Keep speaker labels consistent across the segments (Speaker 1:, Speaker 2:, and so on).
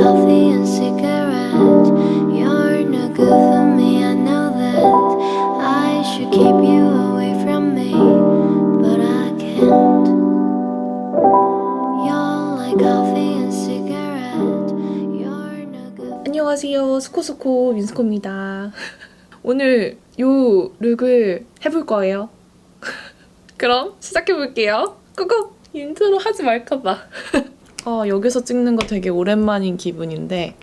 Speaker 1: coffee and cigarette. You're no good for me, I know that. I should keep you away from me, but I can't. You're like coffee and cigarette. You're no good.
Speaker 2: 안녕하세요. 스코스코 민스코입니다. 오늘 요 룩을 해볼 거예요. 그럼 시작해볼게요. 고고! 인트로 하지 말까봐. 여기서 찍는 거 되게 오랜만인 기분인데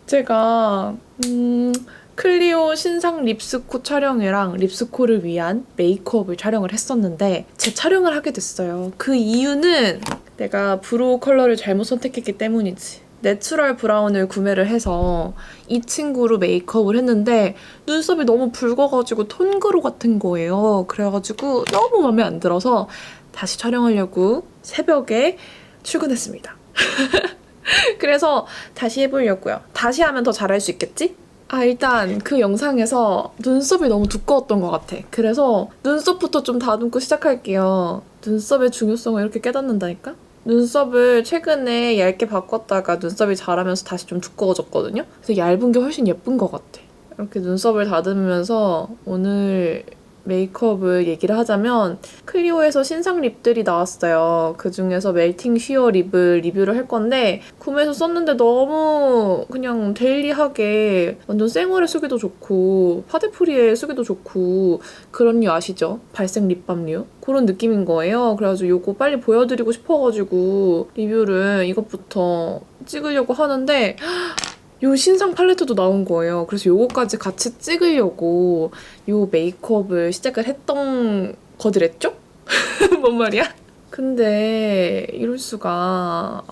Speaker 2: 제가 클리오 신상 립스코 촬영이랑 립스코를 위한 메이크업을 촬영을 했었는데 재촬영을 하게 됐어요. 그 이유는 내가 브로우 컬러를 잘못 선택했기 때문이지. 내추럴 브라운을 구매를 해서 이 친구로 메이크업을 했는데 눈썹이 너무 붉어가지고 톤그로 같은 거예요. 그래가지고 너무 마음에 안 들어서 다시 촬영하려고 새벽에 출근했습니다. 그래서 다시 해보려고요. 다시 하면 더 잘할 수 있겠지? 일단 그 영상에서 눈썹이 너무 두꺼웠던 것 같아. 그래서 눈썹부터 좀 다듬고 시작할게요. 눈썹의 중요성을 이렇게 깨닫는다니까? 눈썹을 최근에 얇게 바꿨다가 눈썹이 자라면서 다시 좀 두꺼워졌거든요? 그래서 얇은 게 훨씬 예쁜 것 같아. 이렇게 눈썹을 다듬으면서 오늘 메이크업을 얘기를 하자면 클리오에서 신상 립들이 나왔어요. 그중에서 멜팅 쉬어 립을 리뷰를 할 건데 구매해서 썼는데 너무 그냥 데일리하게 완전 생얼에 쓰기도 좋고 파데프리에 쓰기도 좋고 그런 류 아시죠? 발색 립밤류? 그런 느낌인 거예요. 그래가지고 이거 빨리 보여드리고 싶어가지고 리뷰를 이것부터 찍으려고 하는데 요 신상 팔레트도 나온 거예요. 그래서 요거까지 같이 찍으려고 요 메이크업을 시작을 했던 거더랬죠? 뭔 말이야? 근데 이럴 수가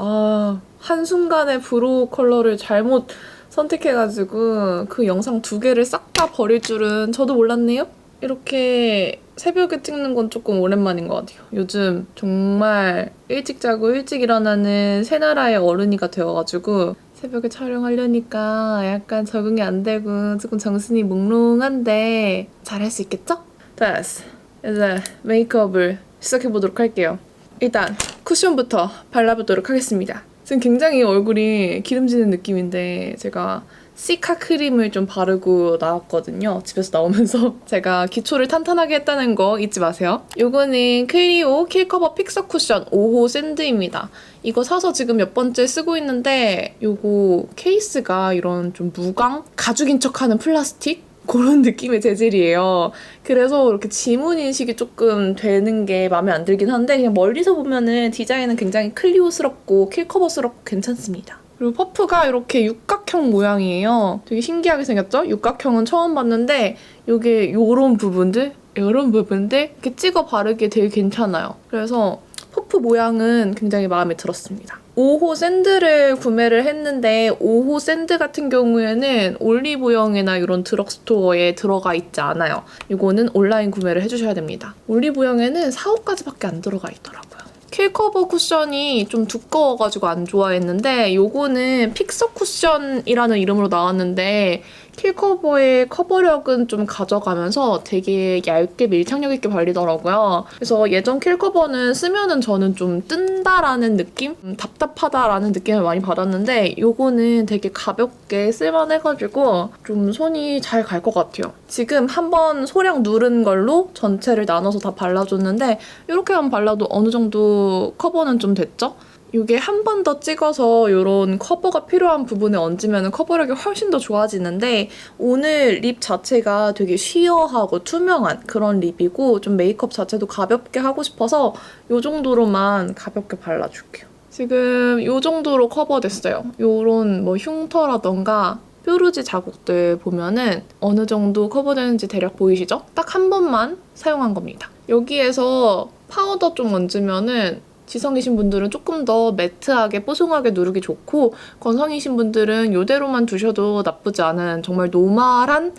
Speaker 2: 한순간에 브로우 컬러를 잘못 선택해가지고 그 영상 2개를 싹 다 버릴 줄은 저도 몰랐네요? 이렇게 새벽에 찍는 건 조금 오랜만인 것 같아요. 요즘 정말 일찍 자고 일찍 일어나는 새나라의 어른이가 되어가지고 새벽에 촬영하려니까 약간 적응이 안 되고 조금 정신이 몽롱한데 잘할 수 있겠죠? 됐어. 이제 메이크업을 시작해보도록 할게요. 일단 쿠션부터 발라보도록 하겠습니다. 지금 굉장히 얼굴이 기름지는 느낌인데 제가 시카 크림을 좀 바르고 나왔거든요. 집에서 나오면서 제가 기초를 탄탄하게 했다는 거 잊지 마세요. 요거는 클리오 킬커버 픽서 쿠션 5호 샌드입니다. 이거 사서 지금 몇 번째 쓰고 있는데 요거 케이스가 이런 좀 무광? 가죽인 척하는 플라스틱? 그런 느낌의 재질이에요. 그래서 이렇게 지문 인식이 조금 되는 게 마음에 안 들긴 한데 그냥 멀리서 보면은 디자인은 굉장히 클리오스럽고 킬커버스럽고 괜찮습니다. 그리고 퍼프가 이렇게 육각형 모양이에요. 되게 신기하게 생겼죠? 육각형은 처음 봤는데 이게 요런 부분들 이렇게 찍어 바르기에 되게 괜찮아요. 그래서 퍼프 모양은 굉장히 마음에 들었습니다. 5호 샌드를 구매를 했는데 5호 샌드 같은 경우에는 올리브영이나 이런 드럭스토어에 들어가 있지 않아요. 이거는 온라인 구매를 해주셔야 됩니다. 올리브영에는 4호까지밖에 안 들어가 있더라고요. 킬커버 쿠션이 좀 두꺼워가지고 안 좋아했는데 요거는 픽서 쿠션이라는 이름으로 나왔는데 킬커버의 커버력은 좀 가져가면서 되게 얇게 밀착력 있게 발리더라고요. 그래서 예전 킬커버는 쓰면은 저는 좀 뜬다라는 느낌? 답답하다라는 느낌을 많이 받았는데 요거는 되게 가볍게 쓸만해가지고 좀 손이 잘 갈 것 같아요. 지금 한번 소량 누른 걸로 전체를 나눠서 다 발라줬는데 이렇게만 발라도 어느 정도 커버는 좀 됐죠? 이게 한 번 더 찍어서 이런 커버가 필요한 부분에 얹으면 커버력이 훨씬 더 좋아지는데 오늘 립 자체가 되게 쉬어하고 투명한 그런 립이고 좀 메이크업 자체도 가볍게 하고 싶어서 이 정도로만 가볍게 발라줄게요. 지금 이 정도로 커버됐어요. 이런 뭐 흉터라던가 뾰루지 자국들 보면은 어느 정도 커버되는지 대략 보이시죠? 딱 한 번만 사용한 겁니다. 여기에서 파우더 좀 얹으면은 지성이신 분들은 조금 더 매트하게 뽀송하게 누르기 좋고 건성이신 분들은 이대로만 두셔도 나쁘지 않은 정말 노멀한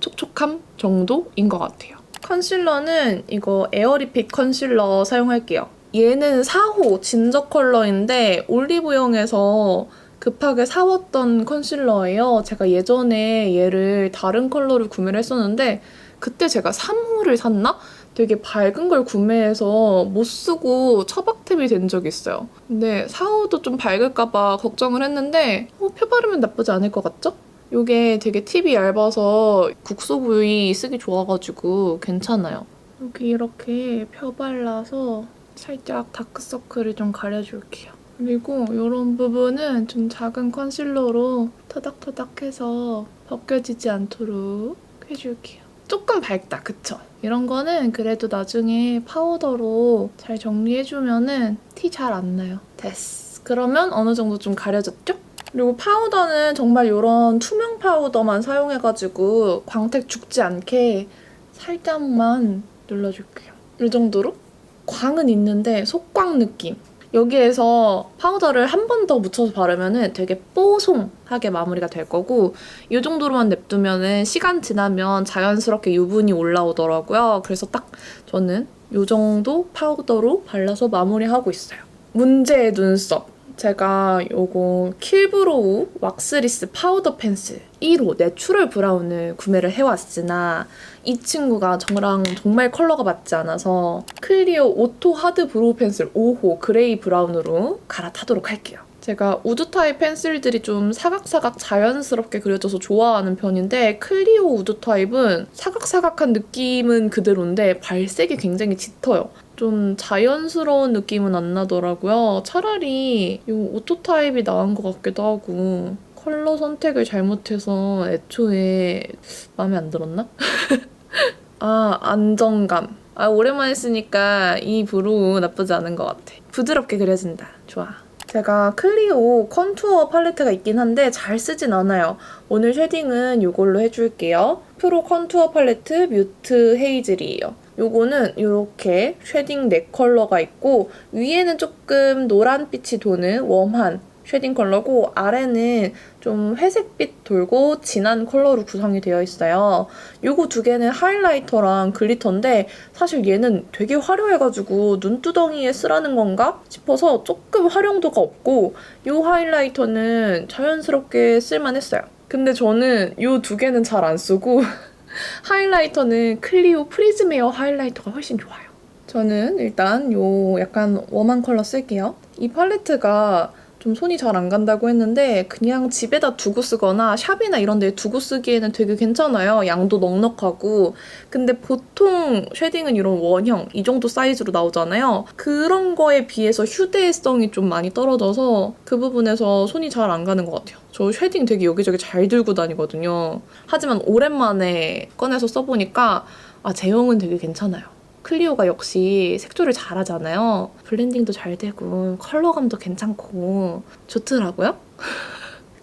Speaker 2: 촉촉함 정도인 것 같아요. 컨실러는 이거 에어리핏 컨실러 사용할게요. 얘는 4호 진저 컬러인데 올리브영에서 급하게 사왔던 컨실러예요. 제가 예전에 얘를 다른 컬러를 구매를 했었는데 그때 제가 3호를 샀나? 되게 밝은 걸 구매해서 못 쓰고 처박템이 된 적이 있어요. 근데 사후도 좀 밝을까봐 걱정을 했는데 펴바르면 나쁘지 않을 것 같죠? 이게 되게 팁이 얇아서 국소 부위 쓰기 좋아가지고 괜찮아요. 여기 이렇게 펴발라서 살짝 다크서클을 좀 가려줄게요. 그리고 이런 부분은 좀 작은 컨실러로 터닥터닥해서 벗겨지지 않도록 해줄게요. 조금 밝다, 그쵸? 이런 거는 그래도 나중에 파우더로 잘 정리해주면은 티 잘 안 나요. 됐어. 그러면 어느 정도 좀 가려졌죠? 그리고 파우더는 정말 이런 투명 파우더만 사용해가지고 광택 죽지 않게 살짝만 눌러줄게요. 이 정도로? 광은 있는데 속광 느낌. 여기에서 파우더를 한 번 더 묻혀서 바르면 되게 뽀송하게 마무리가 될 거고 이 정도로만 냅두면 시간 지나면 자연스럽게 유분이 올라오더라고요. 그래서 딱 저는 이 정도 파우더로 발라서 마무리하고 있어요. 문제의 눈썹. 제가 요거 킬브로우 왁스리스 파우더 펜슬 1호 내추럴 브라운을 구매를 해왔으나 이 친구가 저랑 정말 컬러가 맞지 않아서 클리오 오토 하드 브로우 펜슬 5호 그레이 브라운으로 갈아타도록 할게요. 제가 우드 타입 펜슬들이 좀 사각사각 자연스럽게 그려져서 좋아하는 편인데 클리오 우드 타입은 사각사각한 느낌은 그대로인데 발색이 굉장히 짙어요. 좀 자연스러운 느낌은 안 나더라고요. 차라리 이 오토 타입이 나은 것 같기도 하고 컬러 선택을 잘못해서 애초에 마음에 안 들었나? 안정감. 오랜만에 쓰니까 이 브로우 나쁘지 않은 것 같아. 부드럽게 그려진다. 좋아. 제가 클리오 컨투어 팔레트가 있긴 한데 잘 쓰진 않아요. 오늘 쉐딩은 이걸로 해줄게요. 프로 컨투어 팔레트 뮤트 헤이즐이에요. 요거는 이렇게 쉐딩 4컬러가 있고 위에는 조금 노란빛이 도는 웜한 쉐딩 컬러고 아래는 좀 회색빛 돌고 진한 컬러로 구성이 되어 있어요. 요거 두 개는 하이라이터랑 글리터인데 사실 얘는 되게 화려해가지고 눈두덩이에 쓰라는 건가 싶어서 조금 활용도가 없고 요 하이라이터는 자연스럽게 쓸만했어요. 근데 저는 요 두 개는 잘 안 쓰고 하이라이터는 클리오 프리즈메어 하이라이터가 훨씬 좋아요. 저는 일단 요 약간 웜한 컬러 쓸게요. 이 팔레트가 좀 손이 잘 안 간다고 했는데 그냥 집에다 두고 쓰거나 샵이나 이런 데 두고 쓰기에는 되게 괜찮아요. 양도 넉넉하고. 근데 보통 쉐딩은 이런 원형 이 정도 사이즈로 나오잖아요. 그런 거에 비해서 휴대성이 좀 많이 떨어져서 그 부분에서 손이 잘 안 가는 것 같아요. 저 쉐딩 되게 여기저기 잘 들고 다니거든요. 하지만 오랜만에 꺼내서 써보니까 제형은 되게 괜찮아요. 클리오가 역시 색조를 잘하잖아요. 블렌딩도 잘 되고 컬러감도 괜찮고 좋더라고요.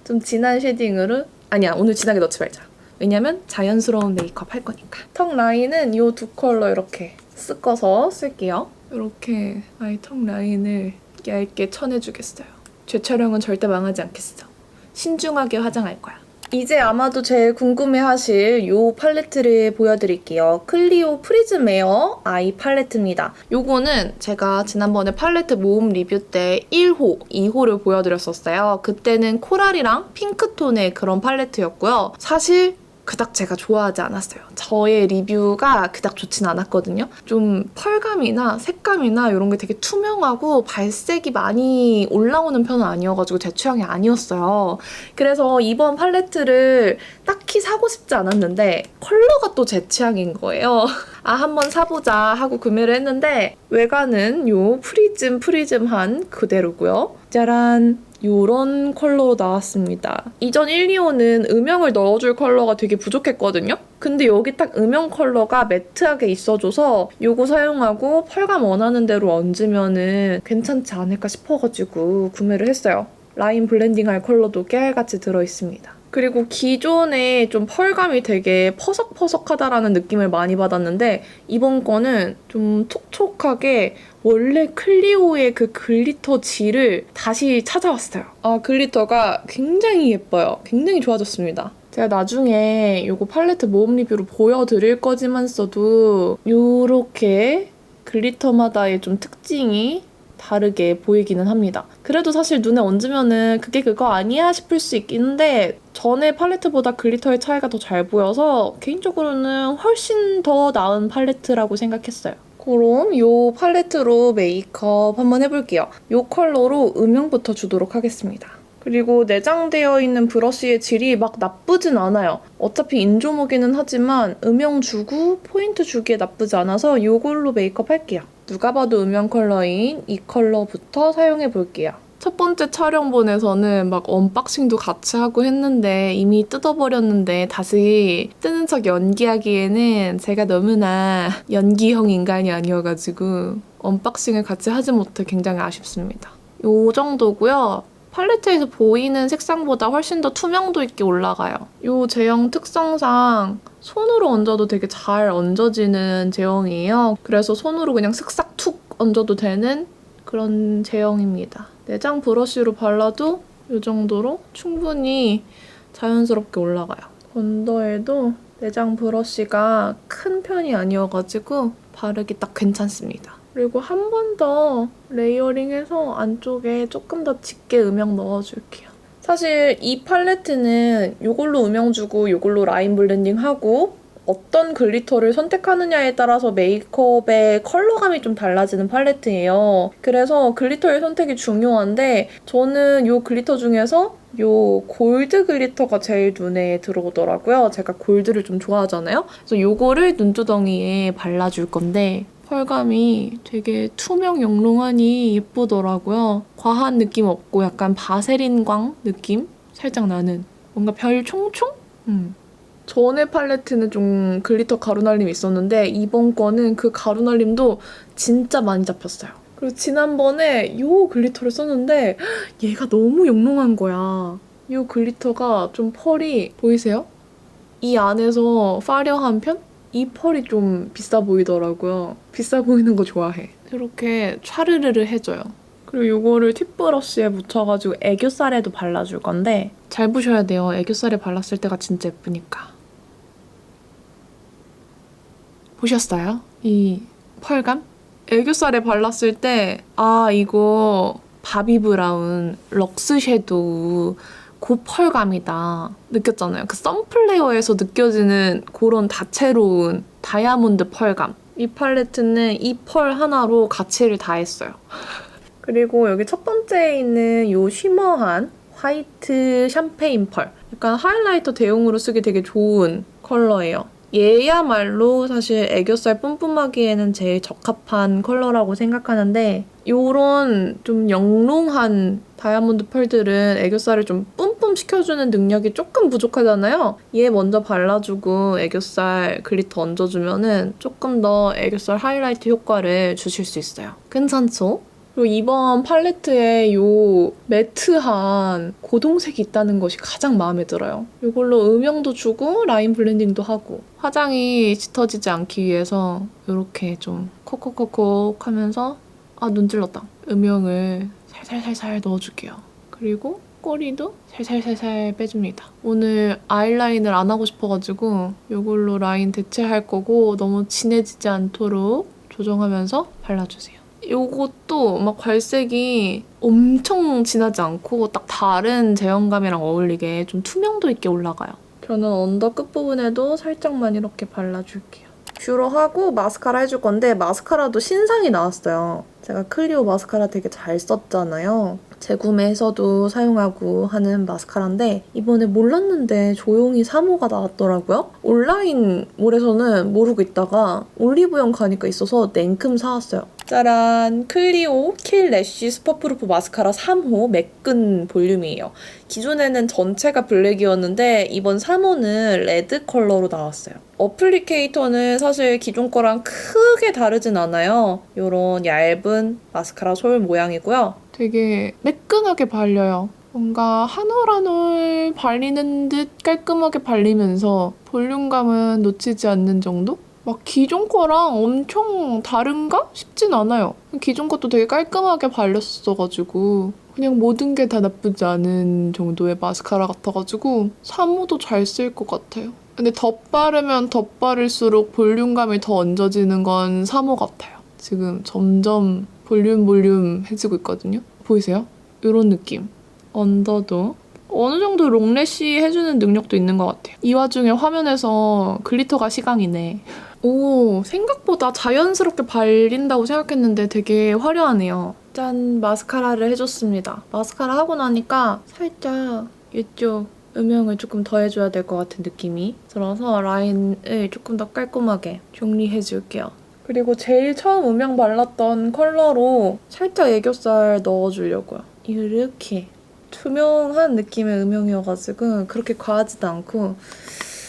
Speaker 2: 좀 진한 쉐딩으로 아니야 오늘 진하게 넣지 말자. 왜냐면 자연스러운 메이크업 할 거니까. 턱 라인은 이 두 컬러 이렇게 섞어서 쓸게요. 이렇게 아이 턱 라인을 얇게 쳐내주겠어요. 재촬영은 절대 망하지 않겠어. 신중하게 화장할 거야. 이제 아마도 제일 궁금해하실 이 팔레트를 보여드릴게요. 클리오 프리즈메어 아이 팔레트입니다. 요거는 제가 지난번에 팔레트 모음 리뷰 때 1호, 2호를 보여드렸었어요. 그때는 코랄이랑 핑크톤의 그런 팔레트였고요. 사실 그닥 제가 좋아하지 않았어요. 저의 리뷰가 그닥 좋진 않았거든요. 좀 펄감이나 색감이나 이런 게 되게 투명하고 발색이 많이 올라오는 편은 아니어가지고 제 취향이 아니었어요. 그래서 이번 팔레트를 딱히 사고 싶지 않았는데 컬러가 또 제 취향인 거예요. 한번 사보자 하고 구매를 했는데 외관은 요 프리즘한 그대로고요. 짜란! 요런 컬러로 나왔습니다. 이전 1, 2호는 음영을 넣어줄 컬러가 되게 부족했거든요? 근데 여기 딱 음영 컬러가 매트하게 있어줘서 요거 사용하고 펄감 원하는 대로 얹으면은 괜찮지 않을까 싶어가지고 구매를 했어요. 라인 블렌딩할 컬러도 깨알같이 들어있습니다. 그리고 기존에 좀 펄감이 되게 퍼석퍼석하다라는 느낌을 많이 받았는데 이번 거는 좀 촉촉하게 원래 클리오의 그 글리터 질을 다시 찾아왔어요. 글리터가 굉장히 예뻐요. 굉장히 좋아졌습니다. 제가 나중에 이거 팔레트 모음 리뷰로 보여드릴 거지만 써도 요렇게 글리터마다의 좀 특징이 다르게 보이기는 합니다. 그래도 사실 눈에 얹으면은 그게 그거 아니야 싶을 수 있긴 한데 전에 팔레트보다 글리터의 차이가 더 잘 보여서 개인적으로는 훨씬 더 나은 팔레트라고 생각했어요. 그럼 이 팔레트로 메이크업 한번 해볼게요. 이 컬러로 음영부터 주도록 하겠습니다. 그리고 내장되어 있는 브러쉬의 질이 막 나쁘진 않아요. 어차피 인조목이는 하지만 음영 주고 포인트 주기에 나쁘지 않아서 이걸로 메이크업 할게요. 누가 봐도 음영 컬러인 이 컬러부터 사용해볼게요. 첫 번째 촬영본에서는 막 언박싱도 같이 하고 했는데 이미 뜯어버렸는데 다시 뜨는 척 연기하기에는 제가 너무나 연기형 인간이 아니어가지고 언박싱을 같이 하지 못해 굉장히 아쉽습니다. 요 정도고요. 팔레트에서 보이는 색상보다 훨씬 더 투명도 있게 올라가요. 이 제형 특성상 손으로 얹어도 되게 잘 얹어지는 제형이에요. 그래서 손으로 그냥 슥싹 툭 얹어도 되는 그런 제형입니다. 내장 브러쉬로 발라도 이 정도로 충분히 자연스럽게 올라가요. 언더에도 내장 브러쉬가 큰 편이 아니어가지고 바르기 딱 괜찮습니다. 그리고 한 번 더 레이어링해서 안쪽에 조금 더 짙게 음영 넣어줄게요. 사실 이 팔레트는 이걸로 음영 주고 이걸로 라인 블렌딩하고 어떤 글리터를 선택하느냐에 따라서 메이크업의 컬러감이 좀 달라지는 팔레트예요. 그래서 글리터의 선택이 중요한데 저는 이 글리터 중에서 이 골드 글리터가 제일 눈에 들어오더라고요. 제가 골드를 좀 좋아하잖아요. 그래서 이거를 눈두덩이에 발라줄 건데 펄감이 되게 투명 영롱하니 예쁘더라고요. 과한 느낌 없고 약간 바세린광 느낌 살짝 나는 뭔가 별 총총? 전에 팔레트는 좀 글리터 가루날림이 있었는데 이번 거는 그 가루날림도 진짜 많이 잡혔어요. 그리고 지난번에 이 글리터를 썼는데 얘가 너무 영롱한 거야. 이 글리터가 좀 펄이 보이세요? 이 안에서 파려한 편? 이 펄이 좀 비싸 보이더라고요. 비싸 보이는 거 좋아해. 이렇게 촤르르르 해줘요. 그리고 이거를 팁브러쉬에 묻혀가지고 애교살에도 발라줄 건데 잘 부셔야 돼요. 애교살에 발랐을 때가 진짜 예쁘니까. 보셨어요? 이 펄감? 애교살에 발랐을 때 이거 바비브라운 럭스 섀도우 그 펄감이다 느꼈잖아요. 그 선플레어에서 느껴지는 그런 다채로운 다이아몬드 펄감. 이 팔레트는 이 펄 하나로 가치를 다 했어요. 그리고 여기 첫 번째에 있는 이 쉬머한 화이트 샴페인 펄. 약간 하이라이터 대용으로 쓰기 되게 좋은 컬러예요. 얘야말로 사실 애교살 뿜뿜하기에는 제일 적합한 컬러라고 생각하는데 요런 좀 영롱한 다이아몬드 펄들은 애교살을 좀 뿜뿜 시켜주는 능력이 조금 부족하잖아요. 얘 먼저 발라주고 애교살 글리터 얹어주면은 조금 더 애교살 하이라이트 효과를 주실 수 있어요. 괜찮죠? 그리고 이번 팔레트에 요 매트한 고동색이 있다는 것이 가장 마음에 들어요. 이걸로 음영도 주고 라인 블렌딩도 하고 화장이 짙어지지 않기 위해서 이렇게 좀 콕콕콕콕 하면서 눈 찔렀다. 음영을 살살살살 넣어줄게요. 그리고 꼬리도 살살살살 빼줍니다. 오늘 아이라인을 안 하고 싶어가지고 이걸로 라인 대체할 거고 너무 진해지지 않도록 조정하면서 발라주세요. 요것도 막 발색이 엄청 진하지 않고 딱 다른 제형감이랑 어울리게 좀 투명도 있게 올라가요. 저는 언더 끝부분에도 살짝만 이렇게 발라줄게요. 뷰러 하고 마스카라 해줄 건데 마스카라도 신상이 나왔어요. 제가 클리오 마스카라 되게 잘 썼잖아요. 재구매해서도 사용하고 하는 마스카라인데 이번에 몰랐는데 조용히 3호가 나왔더라고요. 온라인몰에서는 모르고 있다가 올리브영 가니까 있어서 냉큼 사왔어요. 짜란! 클리오 킬 래쉬 슈퍼프루프 마스카라 3호 매끈 볼륨이에요. 기존에는 전체가 블랙이었는데 이번 3호는 레드 컬러로 나왔어요. 어플리케이터는 사실 기존 거랑 크게 다르진 않아요. 이런 얇은 마스카라 솔 모양이고요. 되게 매끈하게 발려요. 뭔가 한 올 한 올 발리는 듯 깔끔하게 발리면서 볼륨감은 놓치지 않는 정도? 막 기존 거랑 엄청 다른가 싶진 않아요. 기존 것도 되게 깔끔하게 발렸어가지고 그냥 모든 게 다 나쁘지 않은 정도의 마스카라 같아가지고 3호도 잘 쓸 것 같아요. 근데 덧바르면 덧바를수록 볼륨감이 더 얹어지는 건 3호 같아요. 지금 점점 볼륨 해지고 있거든요. 보이세요? 이런 느낌. 언더도 어느 정도 롱래쉬 해주는 능력도 있는 것 같아요. 이 와중에 화면에서 글리터가 시강이네. 오, 생각보다 자연스럽게 발린다고 생각했는데 되게 화려하네요. 짠, 마스카라를 해줬습니다. 마스카라 하고 나니까 살짝 이쪽 음영을 조금 더 해줘야 될 것 같은 느낌이 들어서 라인을 조금 더 깔끔하게 정리해줄게요. 그리고 제일 처음 음영 발랐던 컬러로 살짝 애교살 넣어주려고요. 이렇게 투명한 느낌의 음영이어가지고 그렇게 과하지도 않고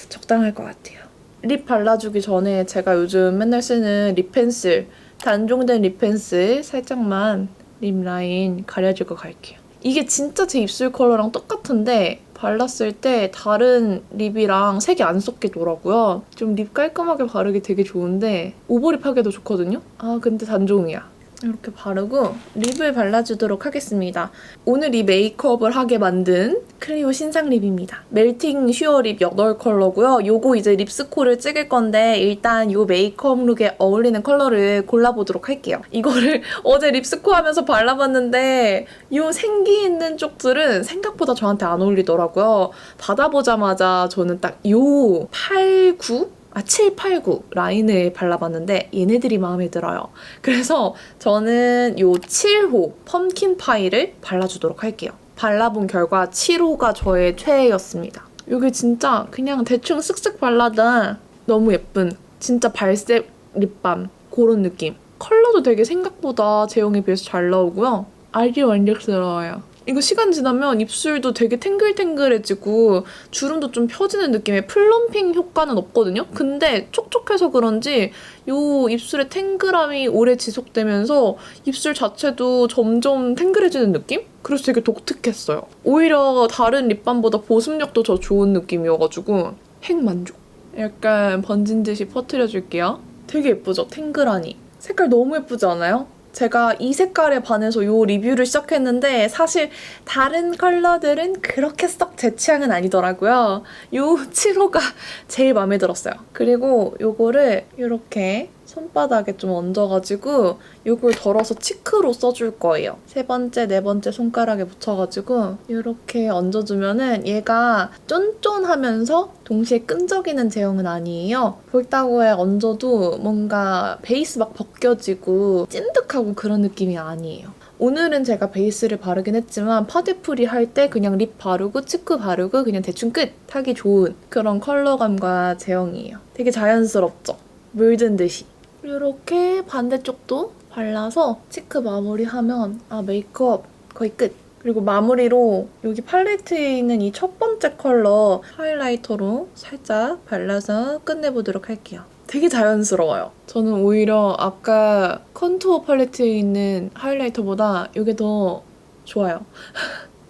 Speaker 2: 적당할 것 같아요. 립 발라주기 전에 제가 요즘 맨날 쓰는 립 펜슬, 단종된 립 펜슬 살짝만 립 라인 가려주고 갈게요. 이게 진짜 제 입술 컬러랑 똑같은데 발랐을 때 다른 립이랑 색이 안 섞이더라고요. 좀 립 깔끔하게 바르기 되게 좋은데 오버립 하기도 좋거든요? 아 근데 단종이야. 이렇게 바르고 립을 발라주도록 하겠습니다. 오늘 이 메이크업을 하게 만든 클리오 신상 립입니다. 멜팅 슈어 립 8컬러고요. 요거 이제 립스코를 찍을 건데 일단 요 메이크업 룩에 어울리는 컬러를 골라보도록 할게요. 이거를 어제 립스코 하면서 발라봤는데 요 생기 있는 쪽들은 생각보다 저한테 안 어울리더라고요. 받아보자마자 저는 딱 요 8, 9? 7, 8, 9 라인을 발라봤는데 얘네들이 마음에 들어요. 그래서 저는 요 7호 펌킨 파이를 발라주도록 할게요. 발라본 결과 7호가 저의 최애였습니다. 이게 진짜 그냥 대충 쓱쓱 발라다 너무 예쁜 진짜 발색 립밤 그런 느낌. 컬러도 되게 생각보다 제형에 비해서 잘 나오고요. 알이 만족스러워요. 이거 시간 지나면 입술도 되게 탱글탱글해지고 주름도 좀 펴지는 느낌의 플럼핑 효과는 없거든요? 근데 촉촉해서 그런지 이 입술의 탱글함이 오래 지속되면서 입술 자체도 점점 탱글해지는 느낌? 그래서 되게 독특했어요. 오히려 다른 립밤보다 보습력도 더 좋은 느낌이어가지고 핵만족. 약간 번진 듯이 퍼뜨려줄게요. 되게 예쁘죠? 탱글하니. 색깔 너무 예쁘지 않아요? 제가 이 색깔에 반해서 이 리뷰를 시작했는데 사실 다른 컬러들은 그렇게 썩 제 취향은 아니더라고요. 이 7호가 제일 마음에 들었어요. 그리고 이거를 이렇게 손바닥에 좀 얹어가지고 이걸 덜어서 치크로 써줄 거예요. 세 번째, 네 번째 손가락에 묻혀가지고 이렇게 얹어주면은 얘가 쫀쫀하면서 동시에 끈적이는 제형은 아니에요. 볼따구에 얹어도 뭔가 베이스 막 벗겨지고 찐득하고 그런 느낌이 아니에요. 오늘은 제가 베이스를 바르긴 했지만 파데프리 할 때 그냥 립 바르고 치크 바르고 그냥 대충 끝 하기 좋은 그런 컬러감과 제형이에요. 되게 자연스럽죠? 물든 듯이. 이렇게 반대쪽도 발라서 치크 마무리하면 메이크업 거의 끝. 그리고 마무리로 여기 팔레트에 있는 이 첫 번째 컬러 하이라이터로 살짝 발라서 끝내보도록 할게요. 되게 자연스러워요. 저는 오히려 아까 컨투어 팔레트에 있는 하이라이터보다 이게 더 좋아요.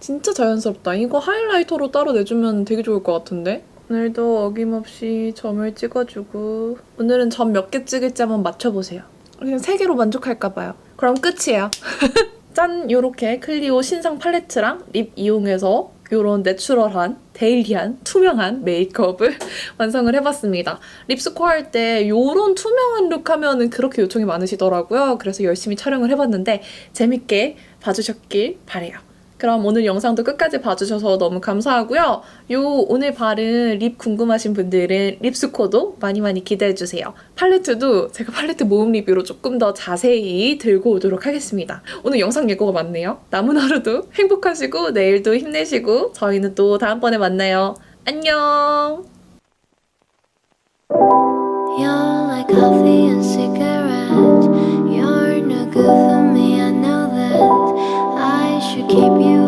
Speaker 2: 진짜 자연스럽다. 이거 하이라이터로 따로 내주면 되게 좋을 것 같은데? 오늘도 어김없이 점을 찍어주고 오늘은 점 몇 개 찍을지 한번 맞춰보세요. 그냥 3개로 만족할까 봐요. 그럼 끝이에요. 짠! 요렇게 클리오 신상 팔레트랑 립 이용해서 요런 내추럴한, 데일리한, 투명한 메이크업을 완성을 해봤습니다. 립스코 할 때 요런 투명한 룩 하면은 그렇게 요청이 많으시더라고요. 그래서 열심히 촬영을 해봤는데 재밌게 봐주셨길 바래요. 그럼 오늘 영상도 끝까지 봐주셔서 너무 감사하고요. 오늘 바른 립 궁금하신 분들은 립스코도 많이 기대해주세요. 팔레트도 제가 팔레트 모음 리뷰로 조금 더 자세히 들고 오도록 하겠습니다. 오늘 영상 예고가 많네요. 남은 하루도 행복하시고 내일도 힘내시고 저희는 또 다음번에 만나요. 안녕!
Speaker 1: You're like coffee and cigarette. You're no good for me, I know that. I should keep you